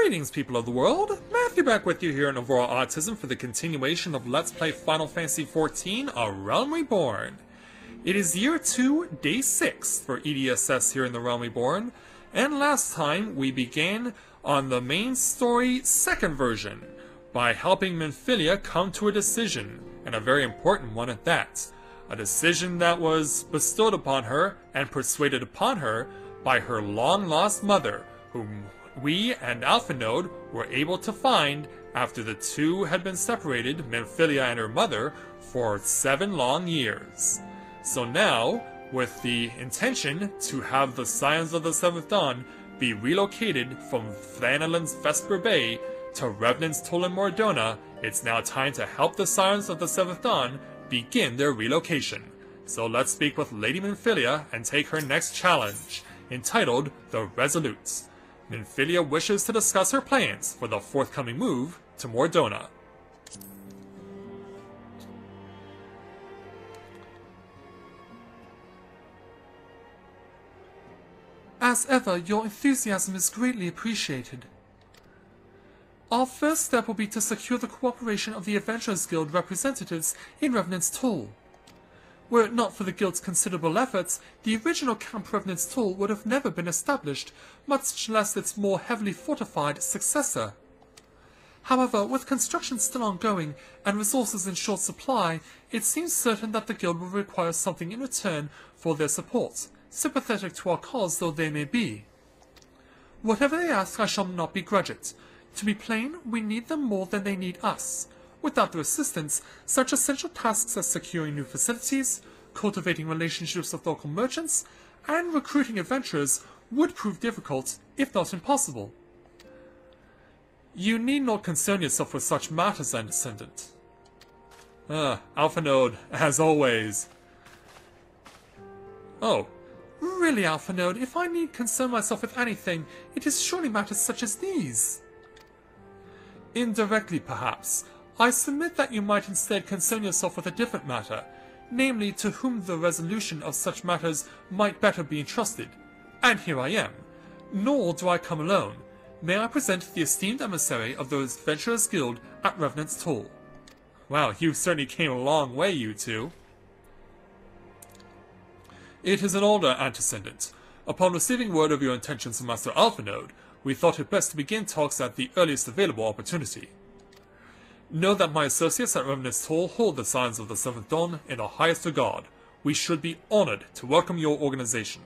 Greetings, people of the world! Matthew back with you here in Overall Autism for the continuation of Let's Play Final Fantasy XIV, A Realm Reborn. It is Year 2, Day 6 for EDSS here in the Realm Reborn, and last time we began on the main story second version, by helping Minfilia come to a decision, and a very important one at that. A decision that was bestowed upon her and persuaded upon her by her long-lost mother, whom we and Alphanode were able to find after the two had been separated, Minfilia and her mother, for 7 long years. So now, with the intention to have the Scions of the Seventh Dawn be relocated from Thanalin's Vesper Bay to Revenant's Toll in Mordona, it's now time to help the Scions of the Seventh Dawn begin their relocation. So let's speak with Lady Minfilia and take her next challenge, entitled The Resolute. Minfilia wishes to discuss her plans for the forthcoming move to Mordona. As ever, your enthusiasm is greatly appreciated. Our first step will be to secure the cooperation of the Adventurers Guild representatives in Revenant's Toll. Were it not for the Guild's considerable efforts, the original Camp Revenant's Toll would have never been established, much less its more heavily fortified successor. However, with construction still ongoing and resources in short supply, it seems certain that the Guild will require something in return for their support, sympathetic to our cause though they may be. Whatever they ask, I shall not begrudge it. To be plain, we need them more than they need us. Without their assistance, such essential tasks as securing new facilities, cultivating relationships with local merchants, and recruiting adventurers would prove difficult, if not impossible. You need not concern yourself with such matters, then, Descendant. Alphanode, as always. Oh, really, Alphanode, if I need concern myself with anything, it is surely matters such as these. Indirectly, perhaps. I submit that you might instead concern yourself with a different matter, namely to whom the resolution of such matters might better be entrusted. And here I am. Nor do I come alone. May I present the esteemed emissary of the Adventurers Guild at Revenant's Toll. Wow, you certainly came a long way, you two. It is an order, Antecedent. Upon receiving word of your intentions from Master Alphanode, we thought it best to begin talks at the earliest available opportunity. Know that my associates at Revenant's Toll hold the Scions of the Seventh Dawn in the highest regard. We should be honored to welcome your organization.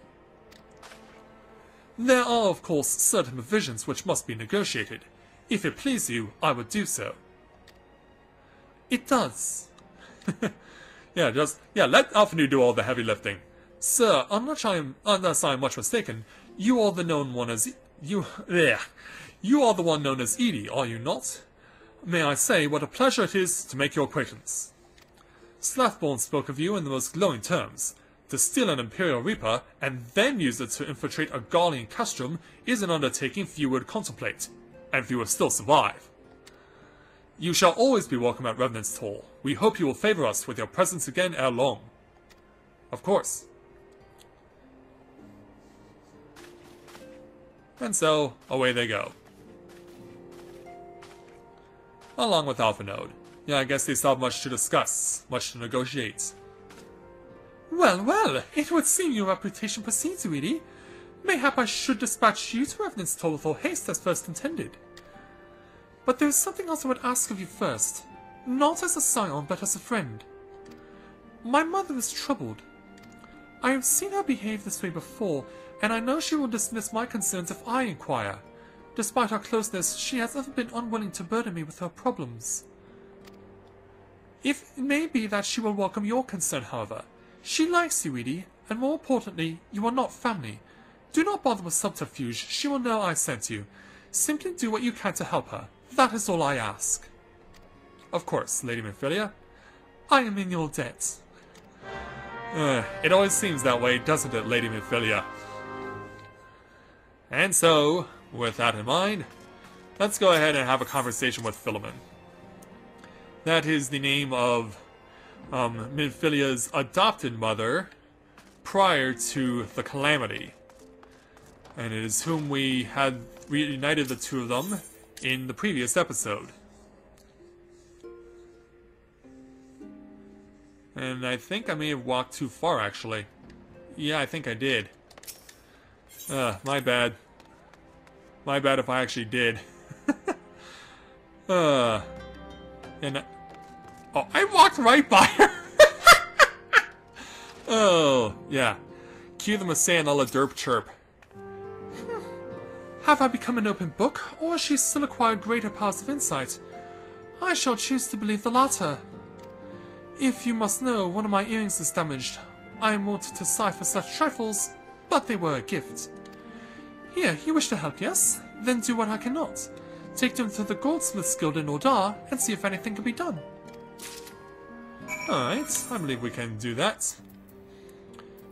There are, of course, certain provisions which must be negotiated. If it please you, I would do so. It does. Let Alphanode do all the heavy lifting. Sir, unless I am much mistaken, you are the known one as you are the one known as Edie, are you not? May I say what a pleasure it is to make your acquaintance. Slathborn spoke of you in the most glowing terms. To steal an Imperial Reaper and then use it to infiltrate a Garlean castrum is an undertaking few would contemplate, and few would still survive. You shall always be welcome at Revenant's Toll. We hope you will favor us with your presence again ere long. Of course. And so, away they go. Along with Alphanode. Yeah, I guess they still have much to discuss, much to negotiate. Well, well, it would seem your reputation precedes you, Edie. Mayhap I should dispatch you to Revenant's Toll with all haste as first intended. But there is something else I would ask of you first, not as a scion, but as a friend. My mother is troubled. I have seen her behave this way before, and I know she will dismiss my concerns if I inquire. Despite our closeness, she has ever been unwilling to burden me with her problems. It may be that she will welcome your concern, however. She likes you, Edie, and more importantly, you are not family. Do not bother with subterfuge, she will know I sent you. Simply do what you can to help her. That is all I ask. Of course, Lady Minfilia. I am in your debt. It always seems that way, doesn't it, Lady Minfilia? And so, with that in mind, let's go ahead and have a conversation with Philemon. That is the name of Minfilia's adopted mother prior to the Calamity. And it is whom we had reunited the two of them in the previous episode. And I think I may have walked too far, actually. Yeah, I think I did. My bad. My bad if I actually did. Oh, I walked right by her! Oh, yeah. Cue the Masan a la derp chirp. Have I become an open book, or has she still acquired greater powers of insight? I shall choose to believe the latter. If you must know, one of my earrings is damaged. I am wanted to sigh for such trifles, but they were a gift. Here, you wish to help, yes? Then do what I cannot. Take them to the Goldsmith's Guild in Ordar, and see if anything can be done. Alright, I believe we can do that.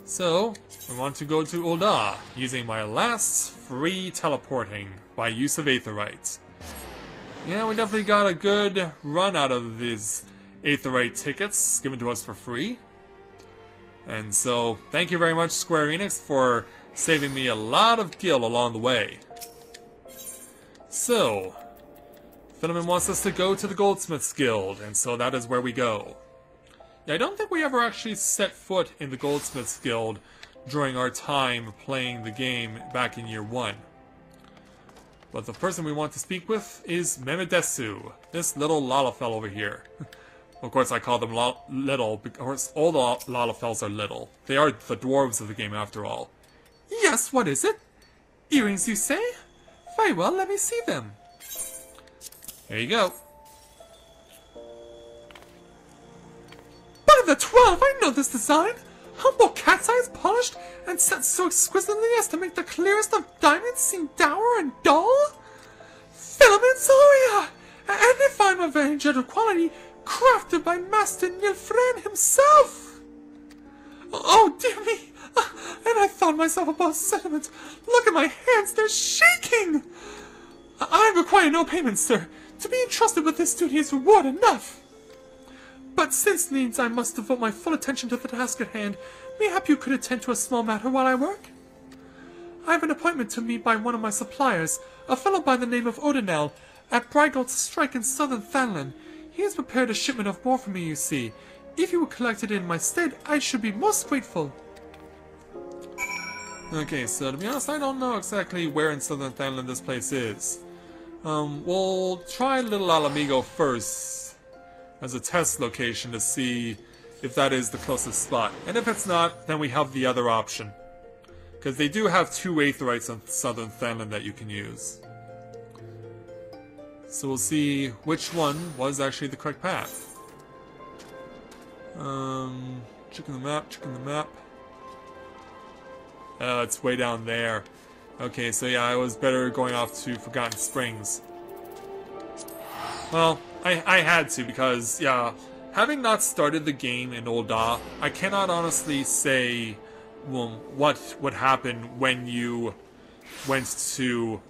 So, we want to go to Ordar, using my last free teleporting by use of Aetheryte. Yeah, we definitely got a good run out of these Aetheryte tickets given to us for free. And so, thank you very much, Square Enix, for saving me a lot of gil along the way. So, Philemon wants us to go to the Goldsmith's Guild, and so that is where we go. I don't think we ever actually set foot in the Goldsmith's Guild during our time playing the game back in Year 1. But the person we want to speak with is Memedesu, this little Lalafell over here. Of course I call them little, because all the Lalafells are little. They are the dwarves of the game after all. Yes, what is it? Earrings, you say? Very well, let me see them. Here you go. By the 12, I know this design! Humble cat's eyes polished and set so exquisitely as to make the clearest of diamonds seem dour and dull? Filament Zoria! And if I'm of very gentle quality, crafted by Master Nilfren himself! Oh, dear me! And I thought myself above sentiment. Look at my hands, they're shaking! I require no payment, sir. To be entrusted with this duty is reward enough. But since needs I must devote my full attention to the task at hand, mayhap you could attend to a small matter while I work? I have an appointment to meet by one of my suppliers, a fellow by the name of Odinel, at Brygald's Strike in southern Thanlin. He has prepared a shipment of more for me, you see. If you would collect it in my stead, I should be most grateful. Okay, so to be honest, I don't know exactly where in southern Thanlin this place is. We'll try Little Alamigo first as a test location to see if that is the closest spot. And if it's not, then we have the other option. Because they do have 2 Aetherites on southern Thanlin that you can use. So we'll see which one was actually the correct path. Checking the map, checking the map. Oh, it's way down there. Okay, so yeah, I was better going off to Forgotten Springs. Well, I had to because, yeah, having not started the game in Ul'dah, I cannot honestly say what would happen when you went to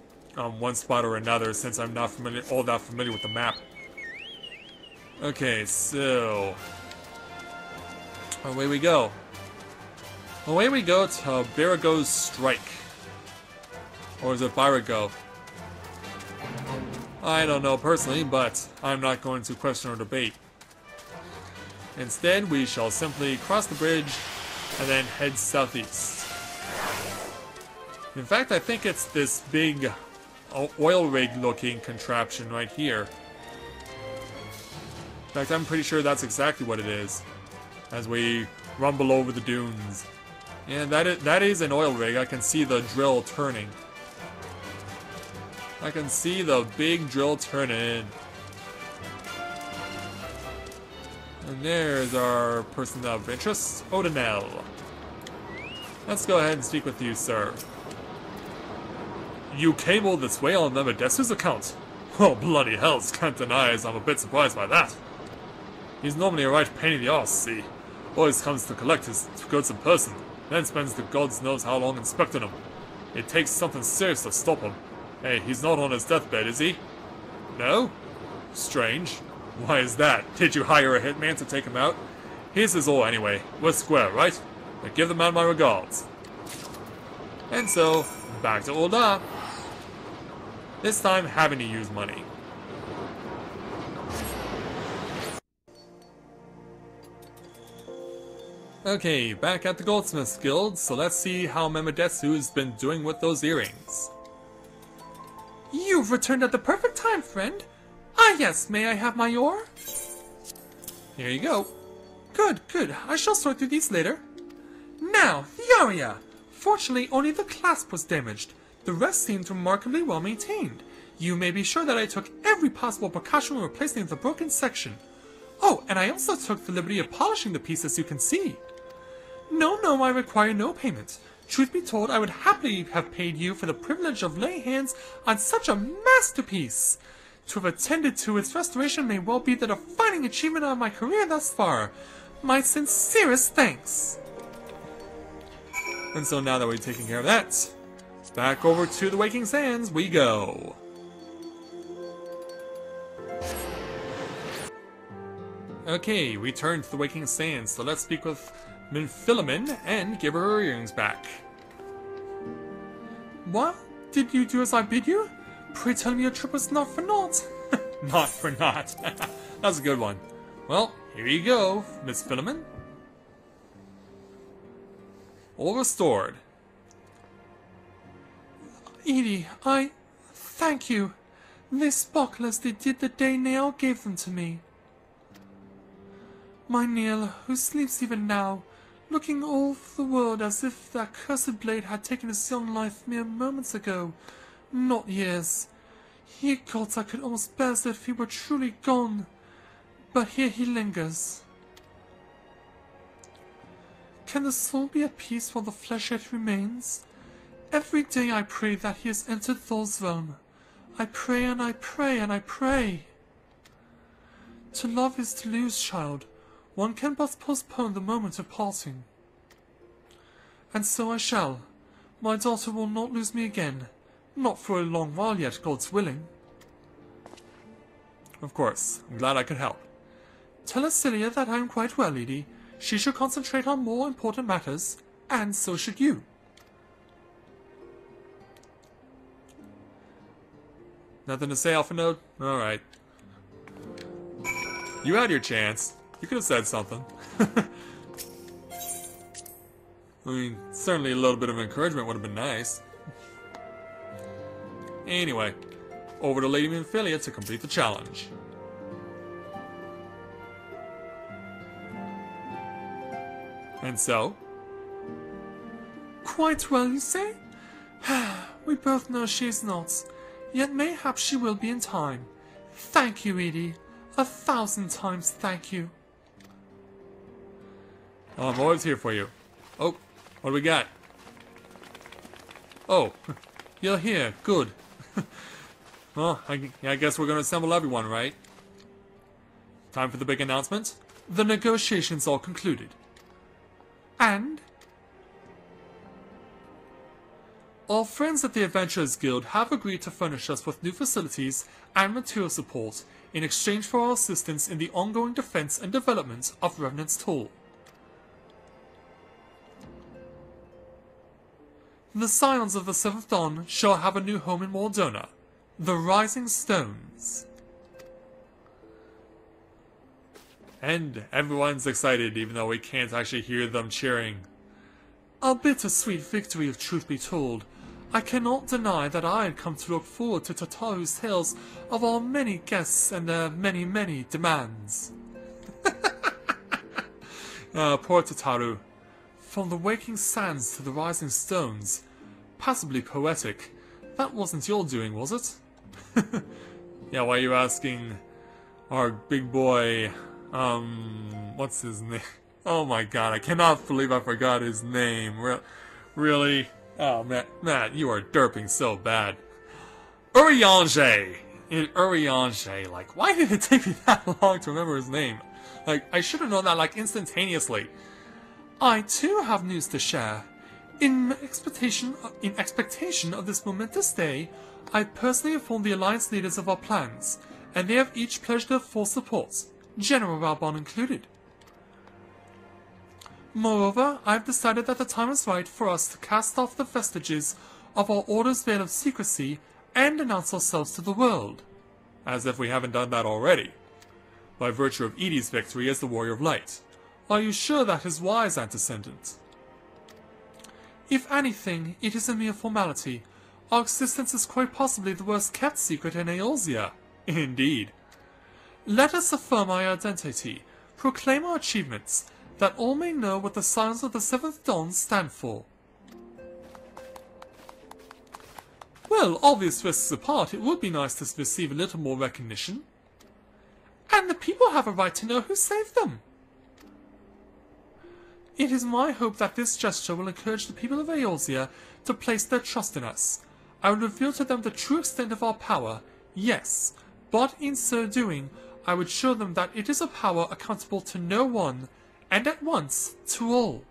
one spot or another, since I'm not all that familiar with the map. Okay, so away we go. Away we go to Barago's Strike. Or is it Barago? I don't know personally, but I'm not going to question or debate. Instead, we shall simply cross the bridge and then head southeast. In fact, I think it's this big oil rig looking contraption right here. In fact, I'm pretty sure that's exactly what it is, as we rumble over the dunes. And that is an oil rig. I can see the drill turning. I can see the big drill turning. And there's our person of interest, Odinel. Let's go ahead and speak with you, sir. You came all this way on Memedesu's account? Oh, bloody hells, can't deny as I'm a bit surprised by that. He's normally a right pain in the arse, see. Always comes to collect his goods in person, then spends the gods knows how long inspecting them. It takes something serious to stop him. Hey, he's not on his deathbed, is he? No? Strange. Why is that? Did you hire a hitman to take him out? Here's his all anyway. We're square, right? Now give the man my regards. And so, back to Ul'dah. This time having to use money. Okay, back at the Goldsmiths Guild, so let's see how Memedetsu's been doing with those earrings. You've returned at the perfect time, friend. Ah yes, may I have my ore? Here you go. Good, good. I shall sort through these later. Now, the aria! Fortunately, only the clasp was damaged. The rest seemed remarkably well maintained. You may be sure that I took every possible precaution when replacing the broken section. Oh, and I also took the liberty of polishing the piece, as you can see. No, I require no payment. Truth be told, I would happily have paid you for the privilege of laying hands on such a masterpiece. To have attended to its restoration may well be the defining achievement of my career thus far. My sincerest thanks. And so now that we've taken care of that, back over to the Waking Sands we go. Okay, return to the Waking Sands, so let's speak with Philemon and give her her earrings back. What? Did you do as I bid you? Pray tell me your trip was not for naught. Not for naught. That's a good one. Well, here you go, Miss Philemon. All restored. Edie, thank you. They sparkle as they did the day Neil gave them to me. My Neil, who sleeps even now, looking all over the world as if that cursed blade had taken his young life mere moments ago, not years. Ye gods, I could almost bear as if he were truly gone. But here he lingers. Can the soul be at peace while the flesh yet remains? Every day I pray that he has entered Thor's realm. I pray and I pray and I pray. To love is to lose, child. One can but postpone the moment of parting. And so I shall. My daughter will not lose me again. Not for a long while yet, God's willing. Of course. I'm glad I could help. Tell Acilia that I am quite well, Edie. She should concentrate on more important matters, and so should you. Nothing to say, Alphanode? Alright. You had your chance. You could have said something. I mean, certainly a little bit of encouragement would have been nice. Anyway, over to Lady Minfilia to complete the challenge. And so? Quite well, you say? We both know she is not, yet mayhap she will be in time. Thank you, Edie. 1,000 times thank you. I'm always here for you. Oh, what do we got? Oh, you're here. Good. Well, I guess we're going to assemble everyone, right? Time for the big announcement? The negotiations are concluded. And? Our friends at the Adventurers Guild have agreed to furnish us with new facilities and material support in exchange for our assistance in the ongoing defense and development of Revenant's Toll. The Scions of the Seventh Dawn shall have a new home in Mordona, the Rising Stones. And everyone's excited, even though we can't actually hear them cheering. A bittersweet victory, if truth be told. I cannot deny that I had come to look forward to Tataru's tales of our many guests and their many, many demands. Poor Tataru. From the Waking Sands to the Rising Stones. Passably poetic. That wasn't your doing, was it? Yeah, why are you asking our big boy, what's his name? Oh my god, I cannot believe I forgot his name. Really? Oh, Matt, you are derping so bad. Urianger! Urianger, like, why did it take me that long to remember his name? Like, I should have known that, like, instantaneously. I, too, have news to share. In expectation of this momentous day, I personally informed the Alliance leaders of our plans, and they have each pledged their full support, General Reborn included. Moreover, I have decided that the time is right for us to cast off the vestiges of our Order's veil of secrecy and announce ourselves to the world. As if we haven't done that already. By virtue of Edie's victory as the Warrior of Light. Are you sure that is wise, Antecedent? If anything, it is a mere formality. Our existence is quite possibly the worst kept secret in Eorzea. Indeed. Let us affirm our identity, proclaim our achievements, that all may know what the signs of the Seventh Dawn stand for. Well, obvious risks apart, it would be nice to receive a little more recognition. And the people have a right to know who saved them. It is my hope that this gesture will encourage the people of Eorzea to place their trust in us. I will reveal to them the true extent of our power, yes, but in so doing, I would show them that it is a power accountable to no one, and at once to all.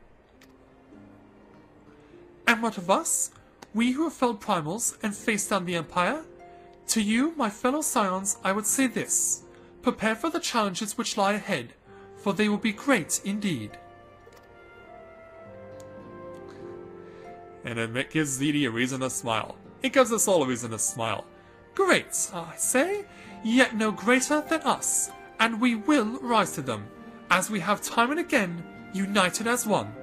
And what of us? We who have felled primals and faced down the Empire? To you, my fellow scions, I would say this. Prepare for the challenges which lie ahead, for they will be great indeed. And it gives Edie a reason to smile. It gives us all a reason to smile. Great, I say, yet no greater than us, and we will rise to them, as we have time and again, united as one.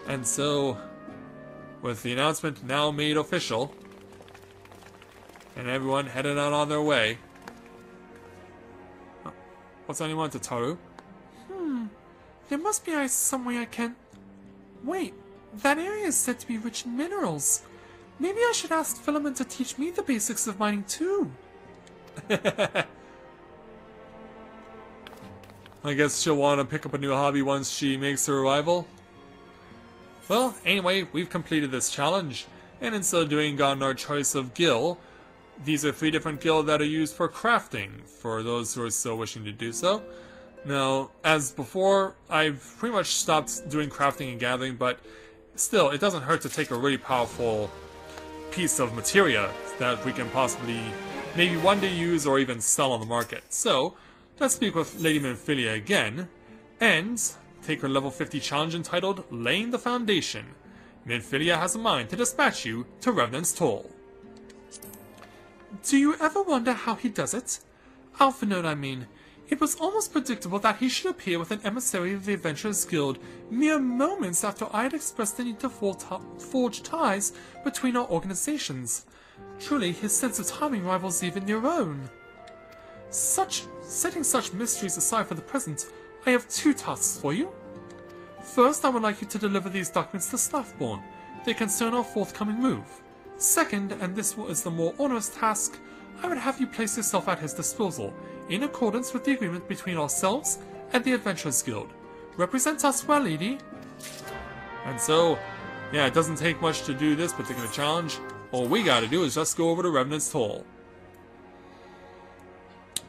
And so, with the announcement now made official, and everyone headed out on their way. What's on you want, Tataru? There must be some way I can... Wait, that area is said to be rich in minerals. Maybe I should ask Filament to teach me the basics of mining too. I guess she'll want to pick up a new hobby once she makes her arrival. Well, anyway, we've completed this challenge, and in so doing gotten our choice of gil. These are 3 different gil that are used for crafting, for those who are still wishing to do so. Now, as before, I've pretty much stopped doing crafting and gathering, but still, it doesn't hurt to take a really powerful piece of materia that we can possibly maybe one day use or even sell on the market. So, let's speak with Lady Minfilia again, and take her level 50 challenge entitled Laying the Foundation. Minfilia has a mind to dispatch you to Revenant's Toll. Do you ever wonder how he does it? Alphinaud, I mean. It was almost predictable that he should appear with an emissary of the Adventurers Guild mere moments after I had expressed the need to forge ties between our organizations. Truly, his sense of timing rivals even your own. Setting such mysteries aside for the present, I have 2 tasks for you. First, I would like you to deliver these documents to Slathborn. They concern our forthcoming move. Second, and this is the more onerous task, I would have you place yourself at his disposal, in accordance with the agreement between ourselves and the Adventurers Guild. Represent us well, Edie. And so, yeah, it doesn't take much to do this particular challenge. All we gotta do is just go over to Revenant's Toll.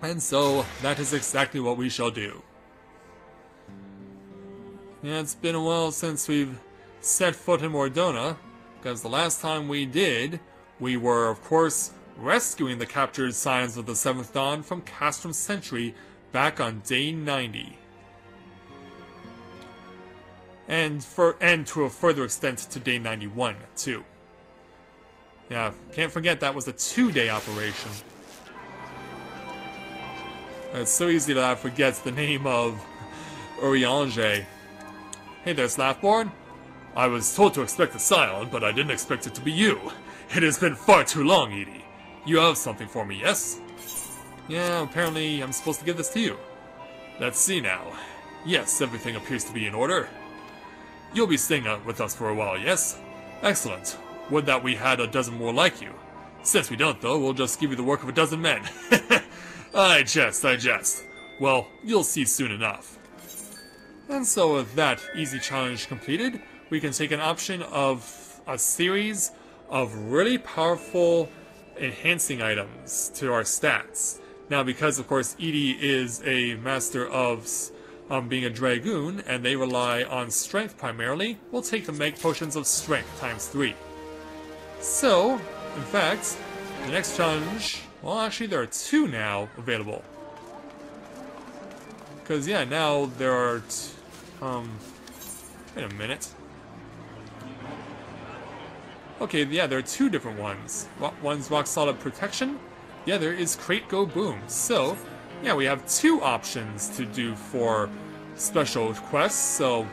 And so, that is exactly what we shall do. Yeah, it's been a while since we've set foot in Mordona, because the last time we did, we were, of course, rescuing the captured Scions of the Seventh Dawn from Castrum Sentry back on day 90. And to a further extent to day 91, too. Yeah, can't forget that was a 2-day operation. It's so easy that I forget the name of Urianger. Hey there, Slathborn. I was told to expect a Scion, but I didn't expect it to be you. It has been far too long, Edie. You have something for me, yes? Yeah, apparently I'm supposed to give this to you. Let's see now. Yes, everything appears to be in order. You'll be staying with us for a while, yes? Excellent. Would that we had a dozen more like you. Since we don't, though, we'll just give you the work of a dozen men. I jest. Well, you'll see soon enough. And so with that easy challenge completed, we can take an option of a series of really powerful enhancing items to our stats. Now, because of course Edie is a master of being a Dragoon, and they rely on strength primarily, we'll take the make potions of strength times 3. So, in fact, the next challenge, well actually there are 2 now available. Because yeah, now there are, wait a minute. Okay, yeah, there are two different ones. One's Rock Solid Protection, the other is Crate Go Boom. So, yeah, we have two options to do for special quests. So,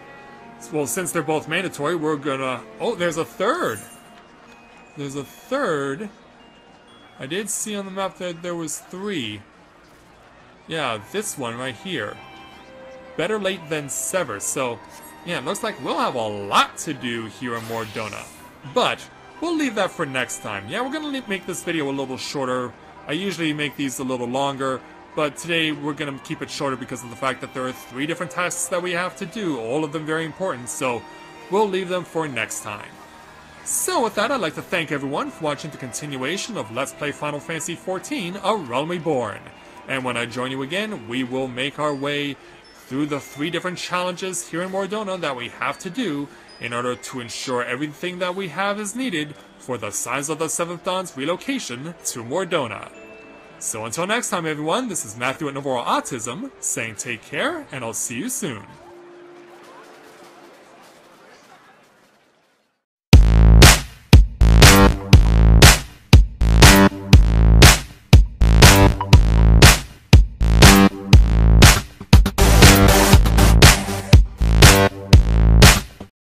well, since they're both mandatory, we're gonna... Oh, there's a third! There's a third. I did see on the map that there was 3. Yeah, this one right here. Better late than sever. So, yeah, it looks like we'll have a lot to do here in Mordona. But, we'll leave that for next time. Yeah, we're gonna make this video a little shorter. I usually make these a little longer, but today we're gonna keep it shorter because of the fact that there are 3 different tasks that we have to do, all of them very important, so we'll leave them for next time. So with that, I'd like to thank everyone for watching the continuation of Let's Play Final Fantasy XIV, A Realm Reborn. And when I join you again, we will make our way through the 3 different challenges here in Mordona that we have to do in order to ensure everything that we have is needed for the Signs of the Seventh Dawn's relocation to Mordona. So until next time everyone, this is Matthew at Novora Autism, saying take care, and I'll see you soon.